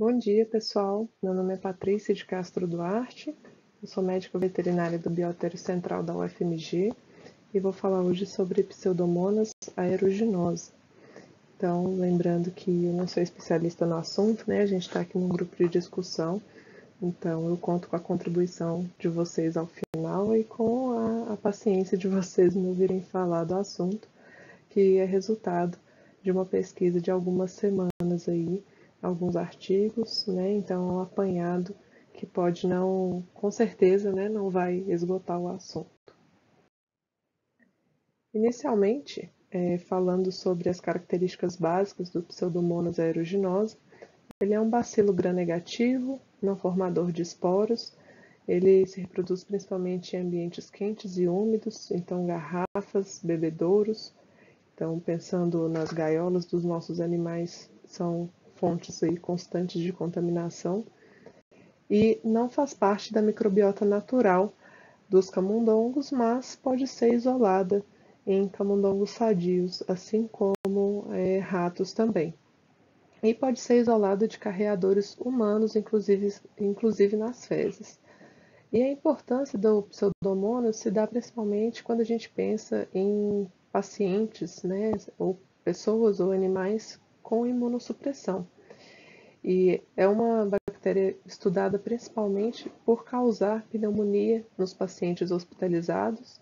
Bom dia, pessoal. Meu nome é Patrícia de Castro Duarte. Eu sou médica veterinária do Biotério Central da UFMG e vou falar hoje sobre Pseudomonas aeruginosa. Então, lembrando que eu não sou especialista no assunto, né? A gente está aqui num grupo de discussão, então eu conto com a contribuição de vocês ao final e com a paciência de vocês me ouvirem falar do assunto, que é resultado de uma pesquisa de algumas semanas aí, alguns artigos, né? Então é um apanhado que pode não, com certeza, né, não vai esgotar o assunto. Inicialmente, falando sobre as características básicas do Pseudomonas aeruginosa, ele é um bacilo gram-negativo, não formador de esporos. Ele se reproduz principalmente em ambientes quentes e úmidos, então garrafas, bebedouros. Então, pensando nas gaiolas dos nossos animais, são fontes aí constantes de contaminação. E não faz parte da microbiota natural dos camundongos, mas pode ser isolada em camundongos sadios, assim como ratos também. E pode ser isolado de carreadores humanos, inclusive nas fezes. E a importância do Pseudomonas se dá principalmente quando a gente pensa em pacientes, né, ou pessoas ou animais com imunossupressão. E é uma bactéria estudada principalmente por causar pneumonia nos pacientes hospitalizados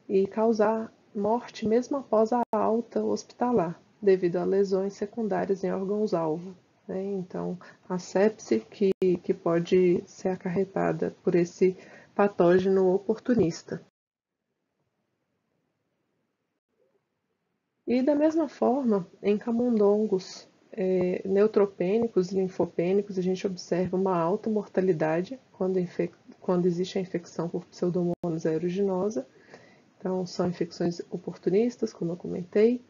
e causar morte mesmo após a alta hospitalar, devido a lesões secundárias em órgãos-alvo. Né? Então, a sepse que pode ser acarretada por esse patógeno oportunista. E da mesma forma, em camundongos neutropênicos e linfopênicos, a gente observa uma alta mortalidade quando existe a infecção por Pseudomonas aeruginosa. Então, são infecções oportunistas, como eu comentei,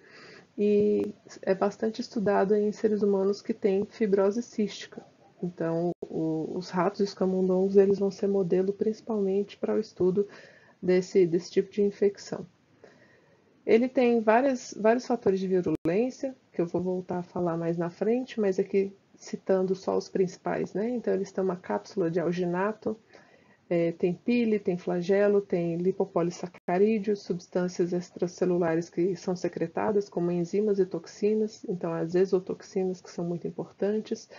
e é bastante estudado em seres humanos que têm fibrose cística. Então, os ratos e os camundongos eles vão ser modelo principalmente para o estudo desse tipo de infecção. Ele tem vários fatores de virulência, que eu vou voltar a falar mais na frente, mas aqui citando só os principais, né? Então, eles têm uma cápsula de alginato, tem pile, tem flagelo, tem lipopolissacarídeos, substâncias extracelulares que são secretadas, como enzimas e toxinas, então as exotoxinas, que são muito importantes,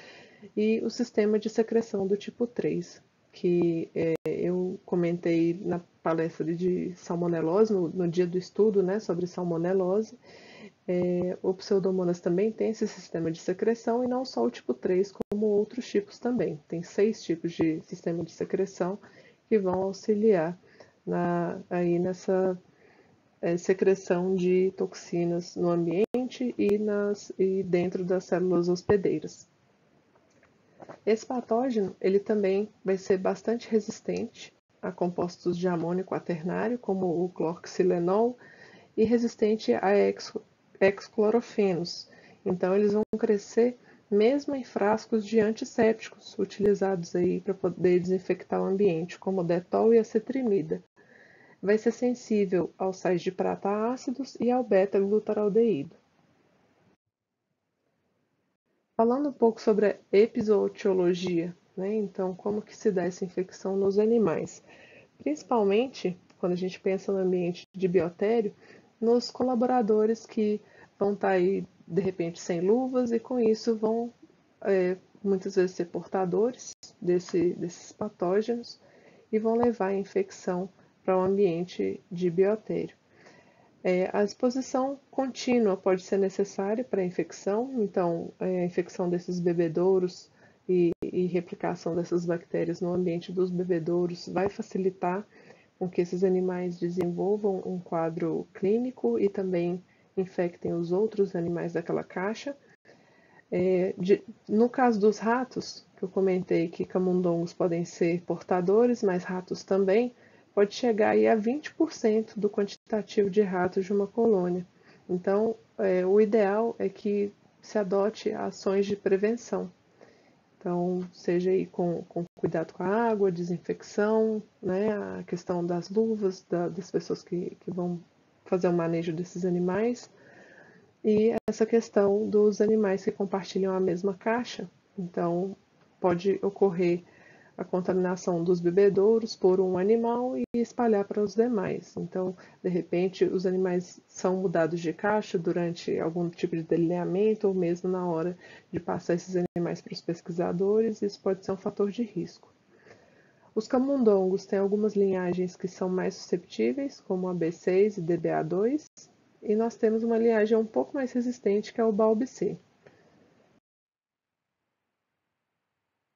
e o sistema de secreção do tipo 3, que eu comentei na palestra de salmonelose, no dia do estudo, né, sobre salmonelose. O Pseudomonas também tem esse sistema de secreção, e não só o tipo 3, como outros tipos também. Tem 6 tipos de sistema de secreção que vão auxiliar aí nessa secreção de toxinas no ambiente e dentro das células hospedeiras. Esse patógeno ele também vai ser bastante resistente a compostos de amônio quaternário, como o clorxilenol, e resistente a hexclorofenos. Então, eles vão crescer mesmo em frascos de antissépticos utilizados aí para poder desinfectar o ambiente, como Dettol e acetrimida. Vai ser sensível aos sais de prata ácidos e ao beta-glutaraldeído. Falando um pouco sobre a epizootiologia, né? Então, como que se dá essa infecção nos animais? Principalmente, quando a gente pensa no ambiente de biotério, nos colaboradores que vão estar aí, de repente, sem luvas e com isso vão muitas vezes ser portadores desses patógenos e vão levar a infecção para o ambiente de biotério. A exposição contínua pode ser necessária para a infecção, então a infecção desses bebedouros e replicação dessas bactérias no ambiente dos bebedouros vai facilitar com que esses animais desenvolvam um quadro clínico e também infectem os outros animais daquela caixa. No caso dos ratos, que eu comentei que camundongos podem ser portadores, mas ratos também, pode chegar aí a 20% do quantitativo de ratos de uma colônia. Então, o ideal é que se adote ações de prevenção. Então, seja aí com cuidado com a água, desinfecção, né, a questão das luvas, das pessoas que vão fazer o manejo desses animais, e essa questão dos animais que compartilham a mesma caixa. Então, pode ocorrer a contaminação dos bebedouros por um animal e espalhar para os demais. Então, de repente, os animais são mudados de caixa durante algum tipo de delineamento ou mesmo na hora de passar esses animais para os pesquisadores, isso pode ser um fator de risco. Os camundongos têm algumas linhagens que são mais susceptíveis, como a B6 e DBA2, e nós temos uma linhagem um pouco mais resistente, que é o BALB-C.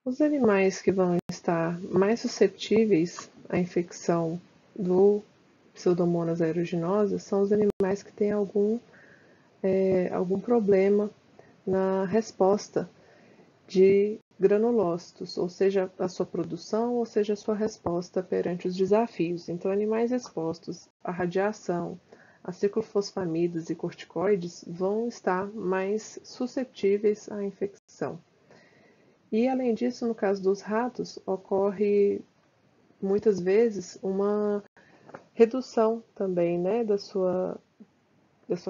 Os animais que vão estar mais suscetíveis à infecção do Pseudomonas aeruginosa são os animais que têm algum problema na resposta de granulócitos, ou seja, a sua produção, ou seja, a sua resposta perante os desafios. Então, animais expostos à radiação, a ciclofosfamidas e corticoides vão estar mais suscetíveis à infecção. E, além disso, no caso dos ratos, ocorre muitas vezes uma redução também, né, da sua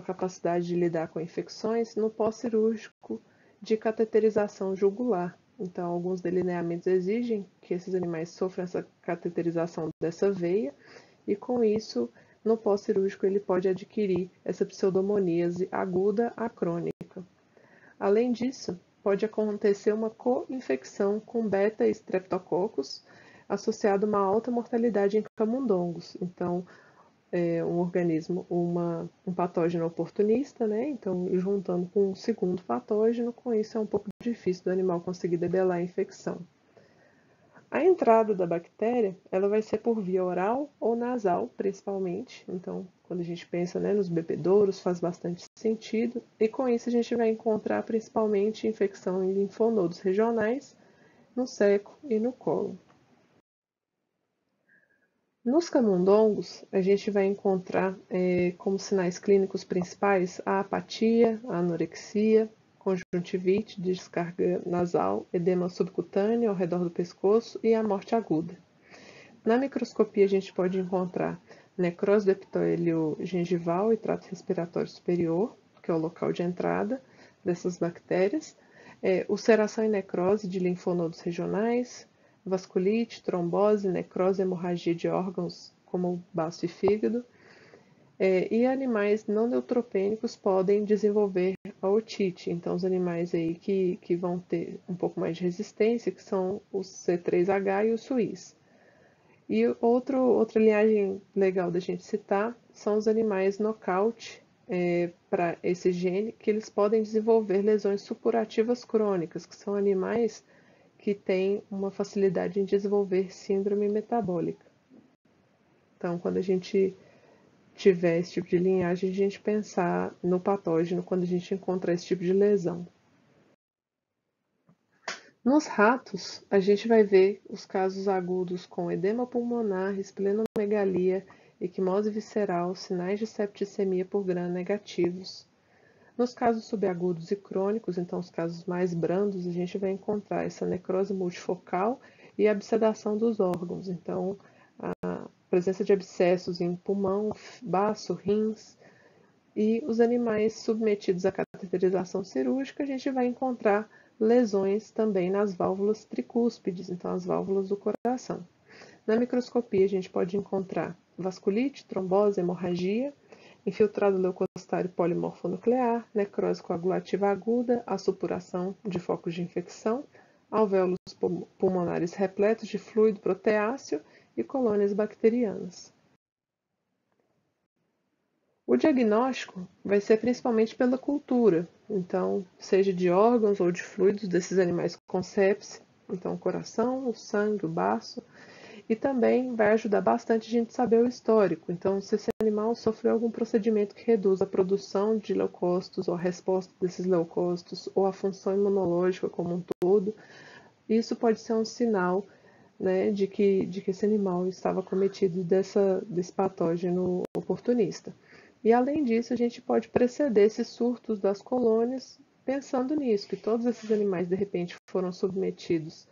capacidade de lidar com infecções no pós-cirúrgico de cateterização jugular. Então, alguns delineamentos exigem que esses animais sofram essa cateterização dessa veia e, com isso, no pós-cirúrgico ele pode adquirir essa pseudomoníase aguda a crônica. Além disso, pode acontecer uma co-infecção com beta-streptococcus associado a uma alta mortalidade em camundongos. Então, um organismo, um patógeno oportunista, né? Então, juntando com um segundo patógeno, com isso é um pouco difícil do animal conseguir debelar a infecção. A entrada da bactéria, ela vai ser por via oral ou nasal, principalmente. Então, quando a gente pensa, né, nos bebedouros, faz bastante sentido. E com isso a gente vai encontrar principalmente infecção em linfonodos regionais, no seco e no colo. Nos camundongos, a gente vai encontrar como sinais clínicos principais a apatia, a anorexia, conjuntivite, descarga nasal, edema subcutâneo ao redor do pescoço e a morte aguda. Na microscopia, a gente pode encontrar necrose do epitélio gengival e trato respiratório superior, que é o local de entrada dessas bactérias, ulceração e necrose de linfonodos regionais, vasculite, trombose, necrose e hemorragia de órgãos como baço e fígado. E animais não neutropênicos podem desenvolver a otite. Então, os animais aí que vão ter um pouco mais de resistência, que são os C3H e os suis. E outra linhagem legal da gente citar são os animais nocaute para esse gene, que eles podem desenvolver lesões supurativas crônicas, que são animais que têm uma facilidade em desenvolver síndrome metabólica. Então, quando a gente tiver esse tipo de linhagem, a gente pensar no patógeno quando a gente encontrar esse tipo de lesão. Nos ratos, a gente vai ver os casos agudos com edema pulmonar, esplenomegalia, equimose visceral, sinais de septicemia por Gram negativos. Nos casos subagudos e crônicos, então os casos mais brandos, a gente vai encontrar essa necrose multifocal e abscedação dos órgãos. Então, a presença de abscessos em pulmão, baço, rins. E os animais submetidos à cateterização cirúrgica, a gente vai encontrar lesões também nas válvulas tricúspides, então as válvulas do coração. Na microscopia, a gente pode encontrar vasculite, trombose, hemorragia, infiltrado leucocitário polimorfonuclear, necrose coagulativa aguda, a supuração de focos de infecção, alvéolos pulmonares repletos de fluido proteáceo e colônias bacterianas. O diagnóstico vai ser principalmente pela cultura, então, seja de órgãos ou de fluidos desses animais com sepse, então o coração, o sangue, o baço, e também vai ajudar bastante a gente saber o histórico. Então, se esse animal sofreu algum procedimento que reduz a produção de leucócitos ou a resposta desses leucócitos ou a função imunológica como um todo, isso pode ser um sinal, né, de que esse animal estava cometido desse patógeno oportunista. E, além disso, a gente pode preceder esses surtos das colônias pensando nisso, que todos esses animais, de repente, foram submetidos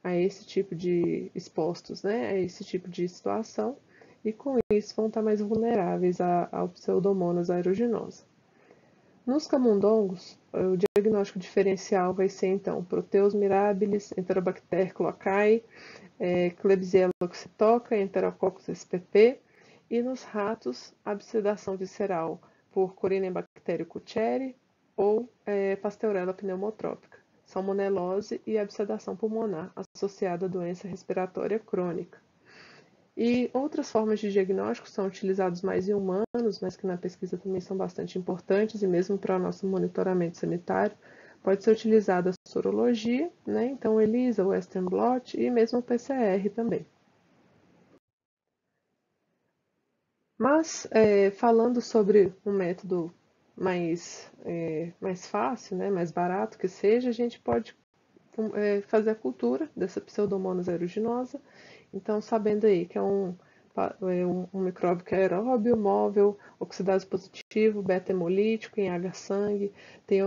a esse tipo de expostos, né, a esse tipo de situação, e com isso vão estar mais vulneráveis ao Pseudomonas aeruginosa. Nos camundongos, O diagnóstico diferencial vai ser, então, Proteus mirabilis, Enterobacter cloacae, Klebsiella oxytoca, Enterococcus spp, e nos ratos, abscedação visceral por Corynebacterium cuceri ou Pasteurella pneumotrópica, salmonelose e abscedação pulmonar associada à doença respiratória crônica. E outras formas de diagnóstico são utilizadas mais em humanos, mas que na pesquisa também são bastante importantes, e mesmo para o nosso monitoramento sanitário, pode ser utilizada a sorologia, né? Então ELISA, Western blot e mesmo o PCR também. Mas, falando sobre um método mais fácil, né, mais barato que seja, a gente pode fazer a cultura dessa Pseudomonas aeruginosa. Então, sabendo aí que é um micróbio que é aeróbio, móvel, oxidase positivo, beta-hemolítico, enhaga sangue, tem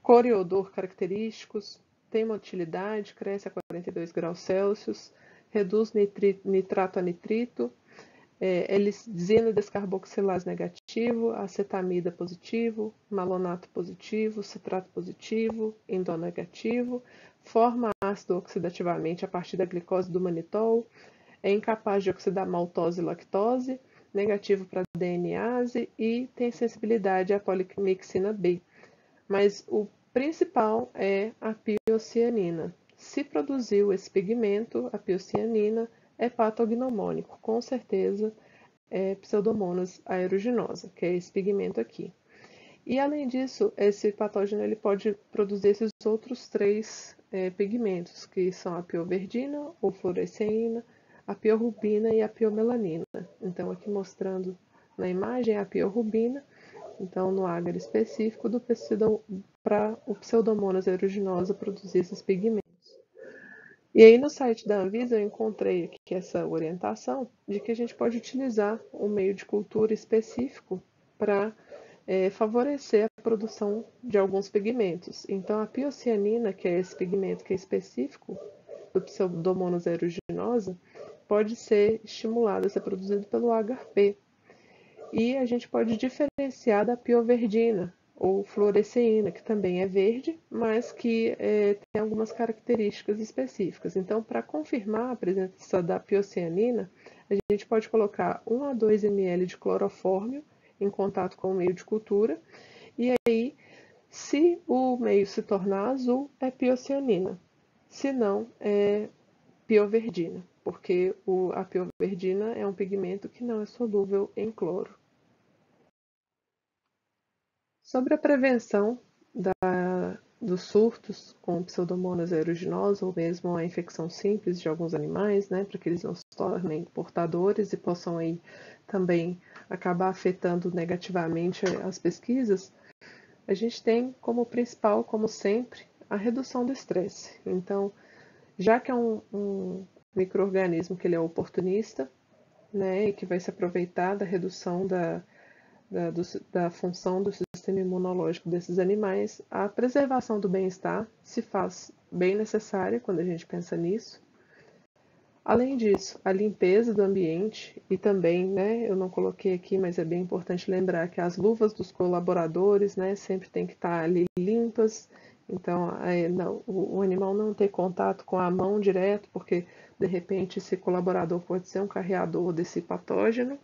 cor e odor característicos, tem motilidade, cresce a 42 graus Celsius, reduz nitrato a nitrito, lisina descarboxilase negativo, acetamida positivo, malonato positivo, citrato positivo, indol negativo, forma ácido oxidativamente a partir da glicose do manitol, é incapaz de oxidar maltose e lactose, negativo para DNase e tem sensibilidade à polimixina B. Mas o principal é a piocianina. Se produziu esse pigmento, a piocianina, é patognomônico, com certeza é Pseudomonas aeruginosa, que é esse pigmento aqui. E além disso, esse patógeno ele pode produzir esses outros três pigmentos, que são a pioverdina ou fluoresceína, a piorubina e a piomelanina. Então aqui mostrando na imagem a piorubina, então no agar específico para o Pseudomonas aeruginosa produzir esses pigmentos. E aí no site da Anvisa eu encontrei aqui essa orientação de que a gente pode utilizar um meio de cultura específico para favorecer a produção de alguns pigmentos. Então a piocianina, que é esse pigmento que é específico do Pseudomonas aeruginosa, pode ser estimulada a ser produzido pelo agar-P. E a gente pode diferenciar da pioverdina, ou fluoresceína, que também é verde, mas que tem algumas características específicas. Então, para confirmar a presença da piocianina, a gente pode colocar 1 a 2 ml de clorofórmio em contato com o meio de cultura, e aí, se o meio se tornar azul, é piocianina, se não, é pioverdina, porque a pioverdina é um pigmento que não é solúvel em cloro. Sobre a prevenção dos surtos com Pseudomonas aeruginosa ou mesmo a infecção simples de alguns animais, né, para que eles não se tornem portadores e possam aí também acabar afetando negativamente as pesquisas, a gente tem como principal, como sempre, a redução do estresse. Então, já que é um micro-organismo que ele é oportunista, né, e que vai se aproveitar da redução da função do sistema imunológico desses animais, a preservação do bem-estar se faz bem necessária quando a gente pensa nisso. Além disso, a limpeza do ambiente e também, né, eu não coloquei aqui, mas é bem importante lembrar que as luvas dos colaboradores, né, sempre tem que estar ali limpas. Então, o animal não ter contato com a mão direto, porque de repente esse colaborador pode ser um carreador desse patógeno.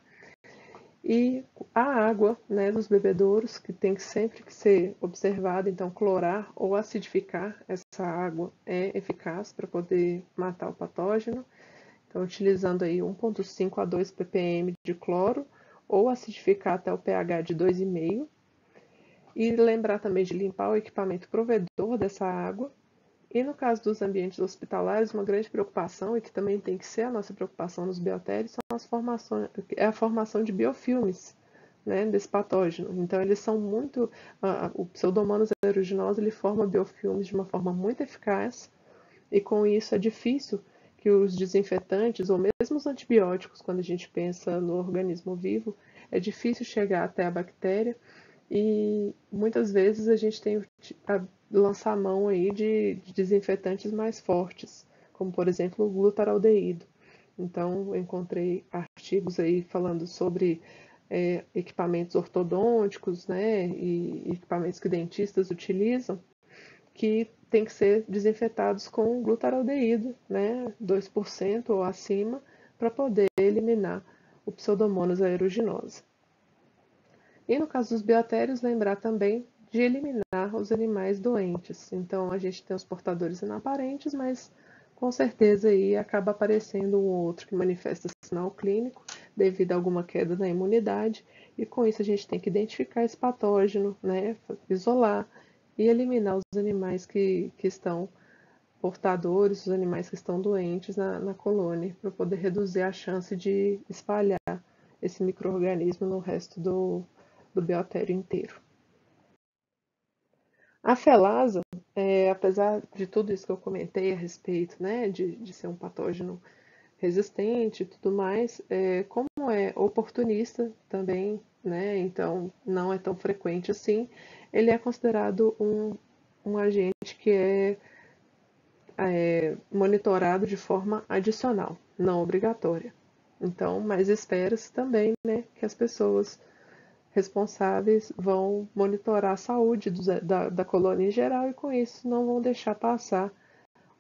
E a água, né, dos bebedouros, que tem que sempre que ser observada, então clorar ou acidificar essa água é eficaz para poder matar o patógeno. Então, utilizando aí 1,5 a 2 ppm de cloro ou acidificar até o pH de 2,5. E lembrar também de limpar o equipamento provedor dessa água. E no caso dos ambientes hospitalares, uma grande preocupação, e que também tem que ser a nossa preocupação nos biotérios, é a formação de biofilmes, né, desse patógeno. Então, eles são muito... o Pseudomonas aeruginosa ele forma biofilmes de uma forma muito eficaz, e com isso é difícil que os desinfetantes, ou mesmo os antibióticos, quando a gente pensa no organismo vivo, é difícil chegar até a bactéria, e muitas vezes a gente tem a lançar mão aí de desinfetantes mais fortes, como por exemplo o glutaraldeído. Então eu encontrei artigos aí falando sobre equipamentos ortodônticos, né, e equipamentos que dentistas utilizam, que tem que ser desinfetados com glutaraldeído, né, 2% ou acima, para poder eliminar o Pseudomonas aeruginosa. E no caso dos biotérios, lembrar também de eliminar os animais doentes. Então, a gente tem os portadores inaparentes, mas com certeza aí acaba aparecendo um ou outro que manifesta sinal clínico devido a alguma queda na imunidade, e com isso a gente tem que identificar esse patógeno, né, isolar e eliminar os animais que estão portadores, os animais que estão doentes na colônia, para poder reduzir a chance de espalhar esse micro-organismo no resto do biotério inteiro. A felasa, apesar de tudo isso que eu comentei a respeito, né, de ser um patógeno resistente e tudo mais, como é oportunista também, né, então não é tão frequente assim, ele é considerado um agente que é monitorado de forma adicional, não obrigatória. Então, mas espera-se também, né, que as pessoas responsáveis vão monitorar a saúde da colônia em geral e com isso não vão deixar passar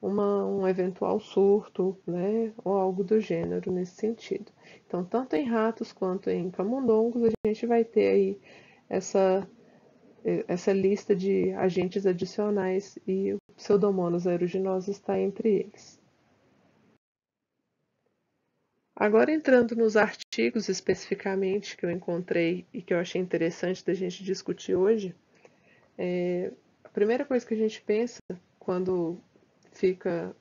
um eventual surto, né, ou algo do gênero nesse sentido. Então, tanto em ratos quanto em camundongos, a gente vai ter aí essa lista de agentes adicionais e o Pseudomonas aeruginosa está entre eles. Agora entrando nos artigos especificamente que eu encontrei e que eu achei interessante da gente discutir hoje, a primeira coisa que a gente pensa quando fica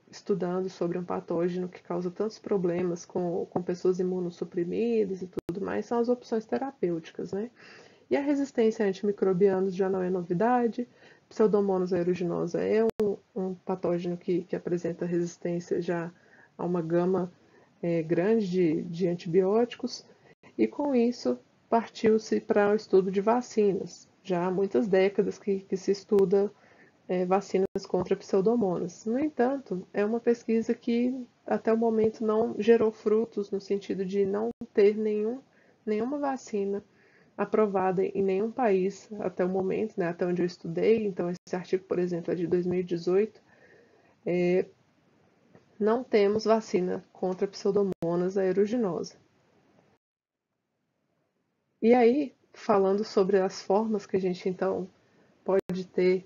estudando sobre um patógeno que causa tantos problemas com pessoas imunossuprimidas e tudo mais são as opções terapêuticas, né? E a resistência a antimicrobianos já não é novidade. Pseudomonas aeruginosa é um patógeno que apresenta resistência já a uma gama grande de antibióticos. E com isso partiu-se para o estudo de vacinas. Já há muitas décadas que se estuda vacinas contra pseudomonas. No entanto, é uma pesquisa que até o momento não gerou frutos no sentido de não ter nenhuma vacina aprovada em nenhum país até o momento, né, até onde eu estudei. Então, esse artigo, por exemplo, é de 2018. Não temos vacina contra Pseudomonas aeruginosa. E aí, falando sobre as formas que a gente então pode ter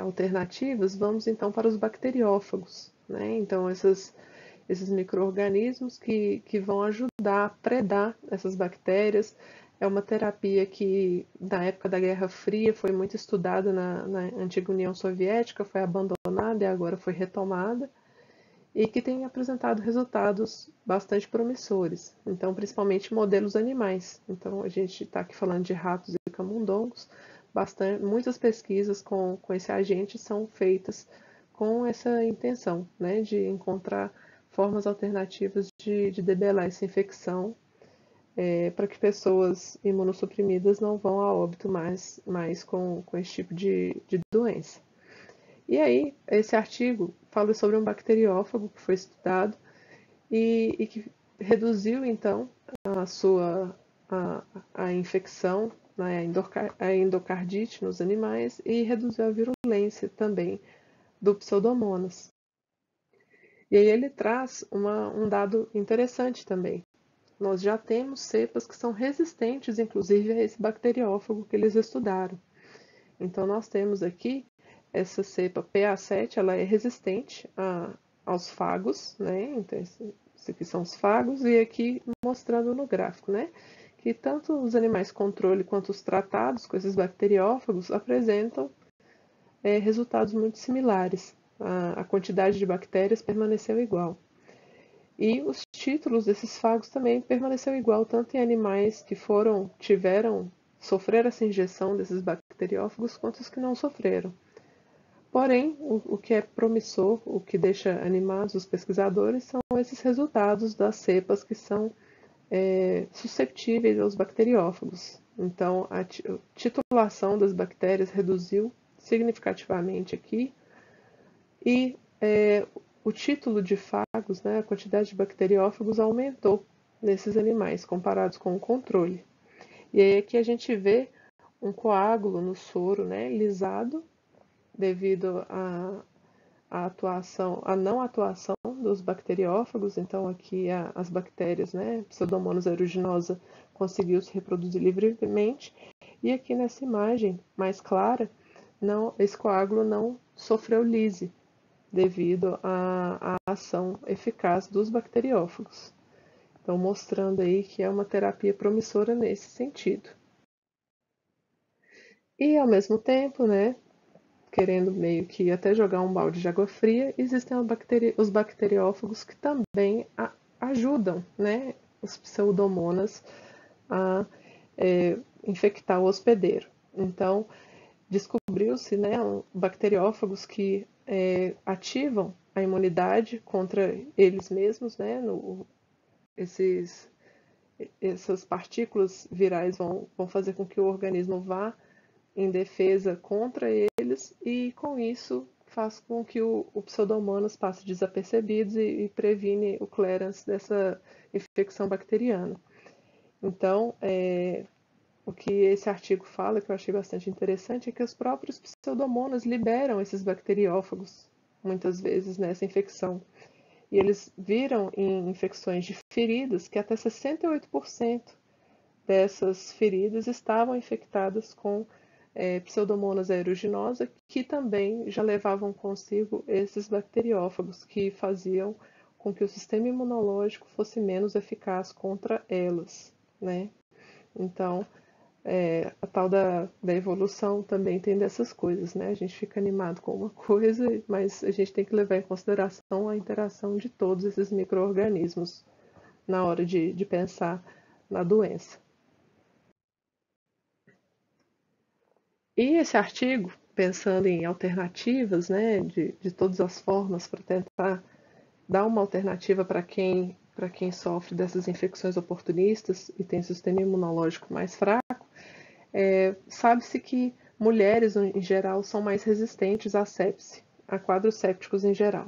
alternativas, vamos então para os bacteriófagos, né? Então, esses micro-organismos que vão ajudar a predar essas bactérias. É uma terapia que, na época da Guerra Fria, foi muito estudada na antiga União Soviética, foi abandonada e agora foi retomada, e que tem apresentado resultados bastante promissores. Então, principalmente modelos animais. Então, a gente está aqui falando de ratos e camundongos. Muitas pesquisas com esse agente são feitas com essa intenção, né, de encontrar formas alternativas de debelar essa infecção, para que pessoas imunossuprimidas não vão a óbito mais com esse tipo de doença. E aí, esse artigo fala sobre um bacteriófago que foi estudado e que reduziu, então, a infecção, né, a endocardite nos animais e reduziu a virulência também do Pseudomonas. E aí ele traz um dado interessante também. Nós já temos cepas que são resistentes, inclusive, a esse bacteriófago que eles estudaram. Então, nós temos aqui essa cepa PA7, ela é resistente aos fagos, né? Então, esses aqui são os fagos, e aqui mostrando no gráfico, né? Que tanto os animais controle quanto os tratados com esses bacteriófagos apresentam resultados muito similares. A quantidade de bactérias permaneceu igual. E os títulos desses fagos também permaneceu igual, tanto em animais que sofreram essa injeção desses bacteriófagos, quanto os que não sofreram. Porém, o que é promissor, o que deixa animados os pesquisadores, são esses resultados das cepas que são susceptíveis aos bacteriófagos. Então, a titulação das bactérias reduziu significativamente aqui e o título de fagos, né, a quantidade de bacteriófagos aumentou nesses animais, comparados com o controle. E aí aqui a gente vê um coágulo no soro, né, lisado, devido à não atuação dos bacteriófagos. Então aqui as bactérias, né, Pseudomonas aeruginosa, conseguiu se reproduzir livremente. E aqui nessa imagem mais clara, esse coágulo não sofreu lise, devido à ação eficaz dos bacteriófagos. Então, mostrando aí que é uma terapia promissora nesse sentido. E, ao mesmo tempo, né, querendo meio que até jogar um balde de água fria, existem os bacteriófagos que também ajudam, né, os pseudomonas a infectar o hospedeiro. Então, descobriu-se, né, bacteriófagos que ativam a imunidade contra eles mesmos, né, essas partículas virais vão fazer com que o organismo vá em defesa contra eles, e com isso faz com que o Pseudomonas passe desapercebidos e previne o clearance dessa infecção bacteriana. Então, o que esse artigo fala, que eu achei bastante interessante, é que os próprios Pseudomonas liberam esses bacteriófagos, muitas vezes, nessa infecção. E eles viram em infecções de feridas que até 68% dessas feridas estavam infectadas com Pseudomonas aeruginosa, que também já levavam consigo esses bacteriófagos, que faziam com que o sistema imunológico fosse menos eficaz contra elas, né? Então, a tal da evolução também tem dessas coisas, né? A gente fica animado com uma coisa, mas a gente tem que levar em consideração a interação de todos esses micro-organismos na hora de pensar na doença. E esse artigo, pensando em alternativas, né, de todas as formas para tentar dar uma alternativa para quem sofre dessas infecções oportunistas e tem sistema imunológico mais fraco, sabe-se que mulheres, em geral, são mais resistentes à sepse, a quadros sépticos em geral.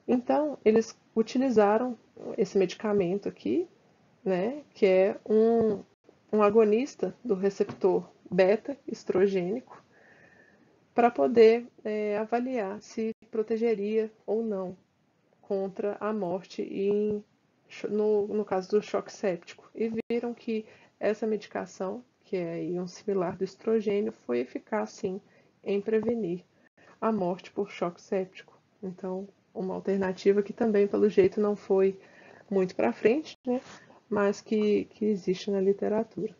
Então, eles utilizaram esse medicamento aqui, né, que é um agonista do receptor beta-estrogênico, para poder avaliar se protegeria ou não contra a morte no caso do choque séptico. E viram que essa medicação, que é um similar do estrogênio, foi eficaz sim em prevenir a morte por choque séptico. Então, uma alternativa que também, pelo jeito, não foi muito para frente, né? Mas que existe na literatura.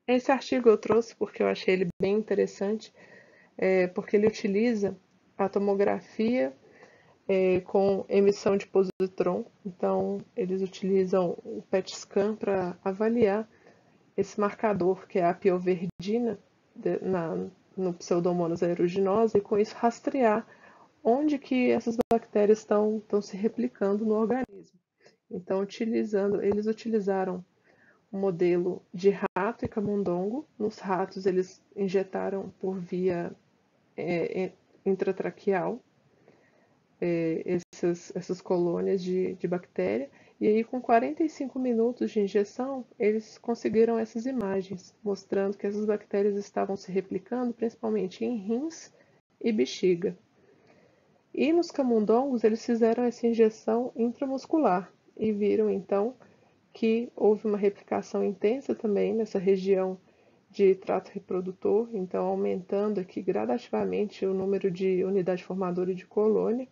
Esse artigo eu trouxe porque eu achei ele bem interessante, porque ele utiliza a tomografia com emissão de positron. Então, eles utilizam o PET scan para avaliar esse marcador, que é a pioverdina, no Pseudomonas aeruginosa, e com isso rastrear onde que essas bactérias estão se replicando no organismo. Então, eles utilizaram um modelo de rato e camundongo. Nos ratos, eles injetaram por via intratraqueal essas colônias de bactéria, e aí com 45 minutos de injeção, eles conseguiram essas imagens, mostrando que essas bactérias estavam se replicando principalmente em rins e bexiga. E nos camundongos, eles fizeram essa injeção intramuscular e viram então que houve uma replicação intensa também nessa região de trato reprodutor, então aumentando aqui gradativamente o número de unidade formadora de colônia,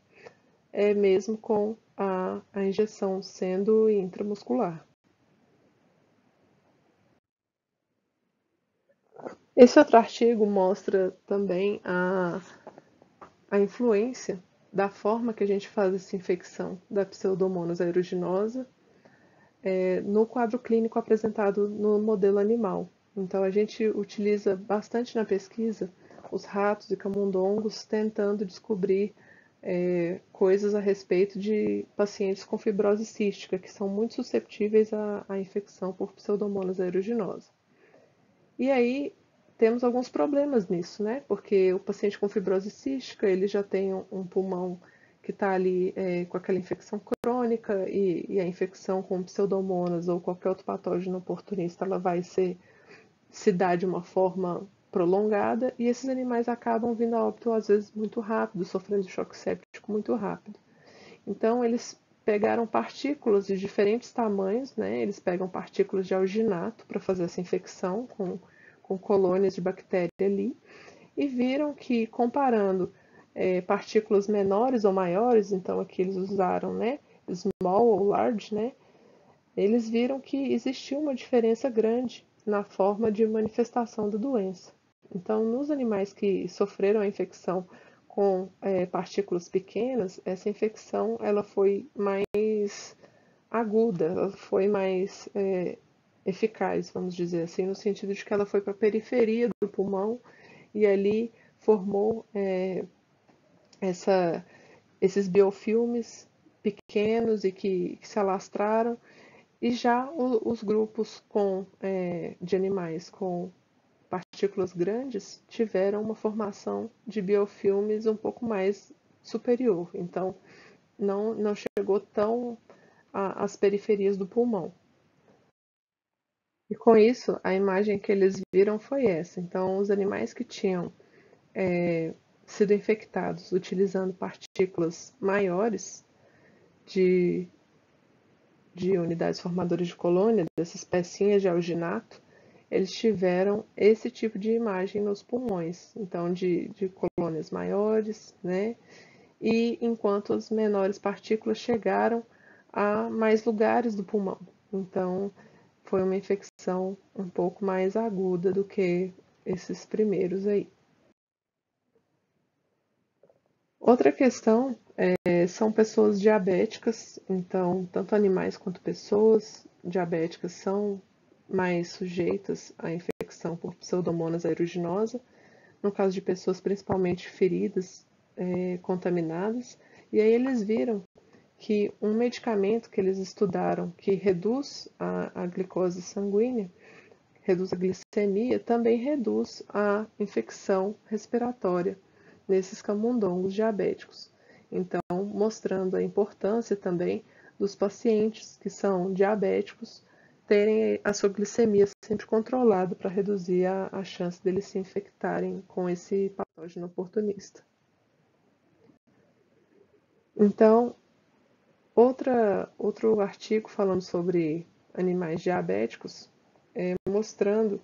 mesmo com a injeção sendo intramuscular. Esse outro artigo mostra também a influência da forma que a gente faz essa infecção da Pseudomonas aeruginosa no quadro clínico apresentado no modelo animal. Então, a gente utiliza bastante na pesquisa os ratos e camundongos, tentando descobrir coisas a respeito de pacientes com fibrose cística, que são muito suscetíveis à infecção por Pseudomonas aeruginosa. E aí, temos alguns problemas nisso, né? Porque o paciente com fibrose cística, ele já tem um pulmão que está ali com aquela infecção crônica e a infecção com pseudomonas ou qualquer outro patógeno oportunista, ela vai se dar de uma forma prolongada e esses animais acabam vindo a óbito às vezes muito rápido, sofrendo choque séptico muito rápido. Então eles pegaram partículas de diferentes tamanhos, né? Eles pegam partículas de alginato para fazer essa infecção com colônias de bactéria ali e viram que comparando partículas menores ou maiores, então aqui eles usaram, né, small ou large, né, eles viram que existia uma diferença grande na forma de manifestação da doença. Então, nos animais que sofreram a infecção com partículas pequenas, essa infecção ela foi mais aguda, ela foi mais eficaz, vamos dizer assim, no sentido de que ela foi para a periferia do pulmão e ali formou esses biofilmes pequenos e que se alastraram, e já os grupos de animais com partículas grandes tiveram uma formação de biofilmes um pouco mais superior, então não chegou tão às periferias do pulmão. E com isso, a imagem que eles viram foi essa. Então, os animais que tinham sido infectados utilizando partículas maiores de unidades formadoras de colônia, dessas pecinhas de alginato, eles tiveram esse tipo de imagem nos pulmões, então de colônias maiores, né? E enquanto as menores partículas chegaram a mais lugares do pulmão. Então, foi uma infecção um pouco mais aguda do que esses primeiros aí. Outra questão são pessoas diabéticas, então tanto animais quanto pessoas diabéticas são mais sujeitas à infecção por Pseudomonas aeruginosa, no caso de pessoas principalmente feridas, contaminadas, e aí eles viram que um medicamento que eles estudaram que reduz a glicose sanguínea, reduz a glicemia, também reduz a infecção respiratória nesses camundongos diabéticos. Então, mostrando a importância também dos pacientes que são diabéticos terem a sua glicemia sempre controlada para reduzir a chance deles se infectarem com esse patógeno oportunista. Então, outro artigo falando sobre animais diabéticos, mostrando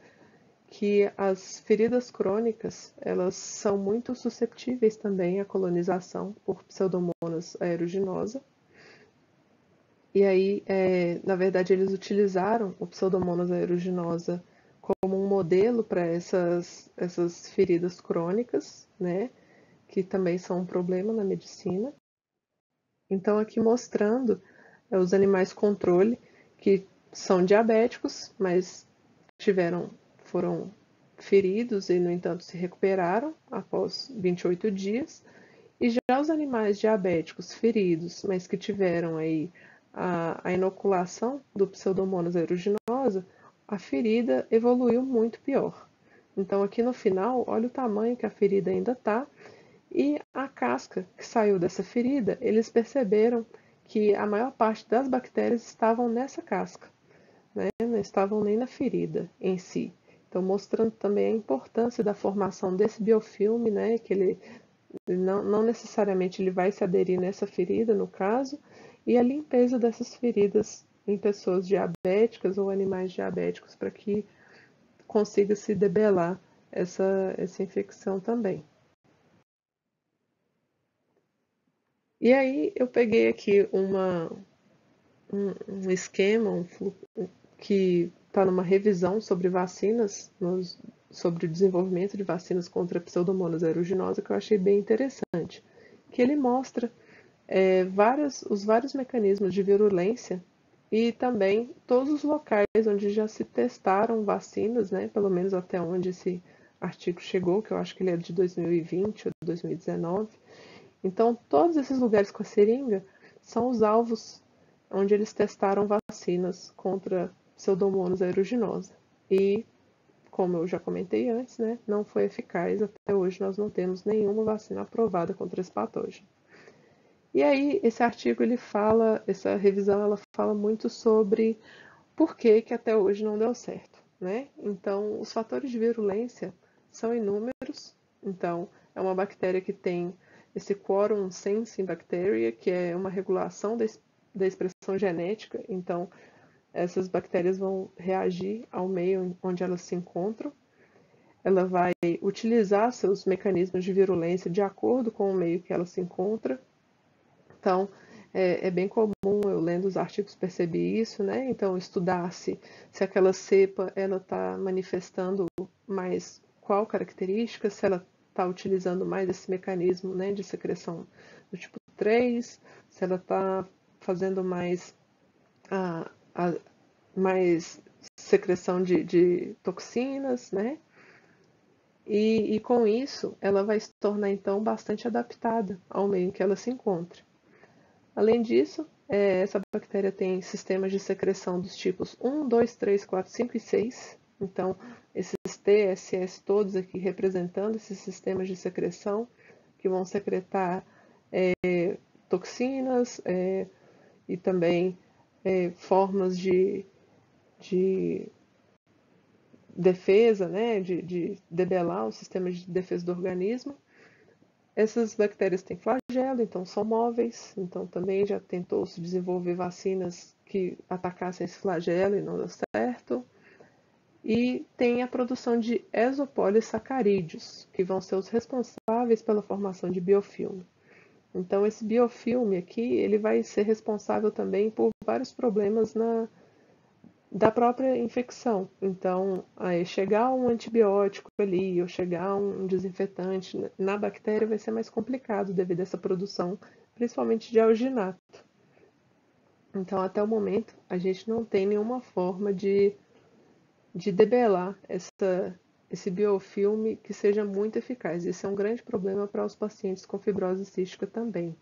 que as feridas crônicas elas são muito susceptíveis também à colonização por Pseudomonas aeruginosa. E aí, na verdade, eles utilizaram o Pseudomonas aeruginosa como um modelo para essas feridas crônicas, né, que também são um problema na medicina. Então, aqui mostrando os animais controle que são diabéticos, mas foram feridos e, no entanto, se recuperaram após 28 dias. E já os animais diabéticos feridos, mas que tiveram aí a inoculação do Pseudomonas aeruginosa, a ferida evoluiu muito pior. Então, aqui no final, olha o tamanho que a ferida ainda está e a casca que saiu dessa ferida, eles perceberam que a maior parte das bactérias estavam nessa casca, né? Não estavam nem na ferida em si. Então, mostrando também a importância da formação desse biofilme, né? Que ele não necessariamente ele vai se aderir nessa ferida, no caso, e a limpeza dessas feridas em pessoas diabéticas ou animais diabéticos para que consiga se debelar essa infecção também. E aí eu peguei aqui um esquema que está numa revisão sobre vacinas, sobre o desenvolvimento de vacinas contra a Pseudomonas aeruginosa, que eu achei bem interessante, que ele mostra os vários mecanismos de virulência e também todos os locais onde já se testaram vacinas, né, pelo menos até onde esse artigo chegou, que eu acho que ele é de 2020 ou 2019. Então, todos esses lugares com a seringa são os alvos onde eles testaram vacinas contra Pseudomonas aeruginosa. E, como eu já comentei antes, né, não foi eficaz. Até hoje nós não temos nenhuma vacina aprovada contra esse patógeno. E aí, esse artigo, ele fala, essa revisão, ela fala muito sobre por que que até hoje não deu certo, né? Então, os fatores de virulência são inúmeros. Então, é uma bactéria que tem esse quorum sensing bacteria, que é uma regulação da expressão genética. Então, essas bactérias vão reagir ao meio onde elas se encontram. Ela vai utilizar seus mecanismos de virulência de acordo com o meio que ela se encontra. Então, é bem comum, eu lendo os artigos percebi isso, né? Então, estudar se aquela cepa ela está manifestando mais qual característica, se ela está utilizando mais esse mecanismo, né, de secreção do tipo 3, se ela está fazendo mais, mais secreção de toxinas, né? E com isso, ela vai se tornar, então, bastante adaptada ao meio em que ela se encontra. Além disso, essa bactéria tem sistemas de secreção dos tipos 1, 2, 3, 4, 5 e 6. Então, esses TSS todos aqui representando esses sistemas de secreção, que vão secretar toxinas e também formas de defesa, né, de debelar o sistema de defesa do organismo. Essas bactérias têm flagelo, então são móveis, então também já tentou se desenvolver vacinas que atacassem esse flagelo e não deu certo. E tem a produção de exopolissacarídeos, que vão ser os responsáveis pela formação de biofilme. Então esse biofilme aqui, ele vai ser responsável também por vários problemas da própria infecção. Então, chegar um antibiótico ali, ou chegar um desinfetante na bactéria vai ser mais complicado devido a essa produção, principalmente de alginato. Então, até o momento, a gente não tem nenhuma forma de debelar esse biofilme que seja muito eficaz. Esse é um grande problema para os pacientes com fibrose cística também.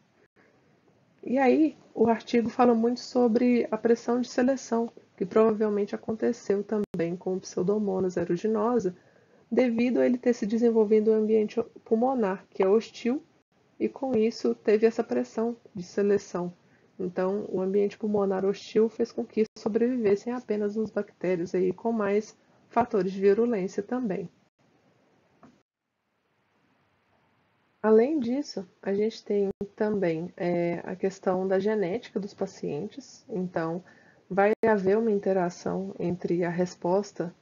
E aí, o artigo fala muito sobre a pressão de seleção, que provavelmente aconteceu também com o Pseudomonas aeruginosa, devido a ele ter se desenvolvido em um ambiente pulmonar, que é hostil, e com isso teve essa pressão de seleção. Então, o ambiente pulmonar hostil fez com que sobrevivessem apenas as bactérias aí com mais fatores de virulência também. Além disso, a gente tem também a questão da genética dos pacientes. Então, vai haver uma interação entre a resposta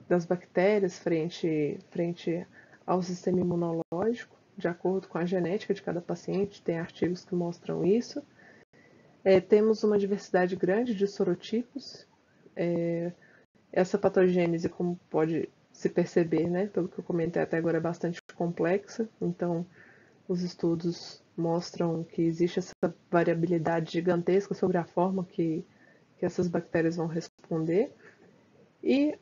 das bactérias frente ao sistema imunológico, de acordo com a genética de cada paciente. Tem artigos que mostram isso. Temos uma diversidade grande de sorotipos. Essa patogênese, como pode se perceber, né, pelo que eu comentei até agora, é bastante complexa. Então, os estudos mostram que existe essa variabilidade gigantesca sobre a forma que essas bactérias vão responder. E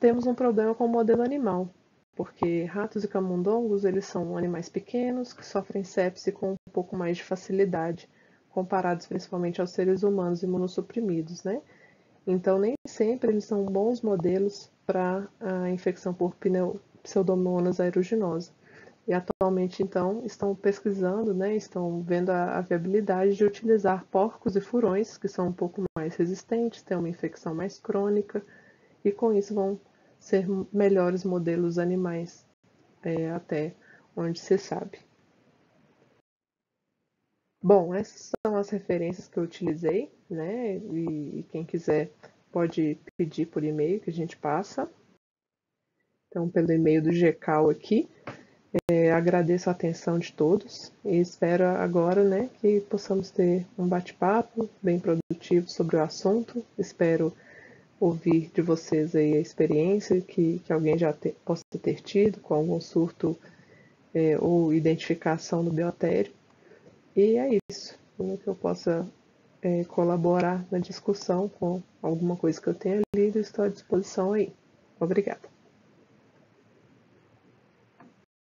temos um problema com o modelo animal, porque ratos e camundongos, eles são animais pequenos que sofrem sepse com um pouco mais de facilidade, comparados principalmente aos seres humanos imunossuprimidos, né? Então, nem sempre eles são bons modelos para a infecção por Pseudomonas aeruginosa. E atualmente, então, estão pesquisando, né, estão vendo a viabilidade de utilizar porcos e furões, que são um pouco mais resistentes, têm uma infecção mais crônica, e com isso vão ser melhores modelos animais, até onde se sabe. Bom, essas são as referências que eu utilizei, né? E quem quiser pode pedir por e-mail que a gente passa. Então, pelo e-mail do GCAL aqui. Agradeço a atenção de todos e espero agora, né, que possamos ter um bate-papo bem produtivo sobre o assunto. Espero ouvir de vocês aí a experiência que alguém já possa ter tido com algum surto ou identificação do biotério. E é isso, como que eu possa colaborar na discussão com alguma coisa que eu tenha lido, estou à disposição aí. Obrigada.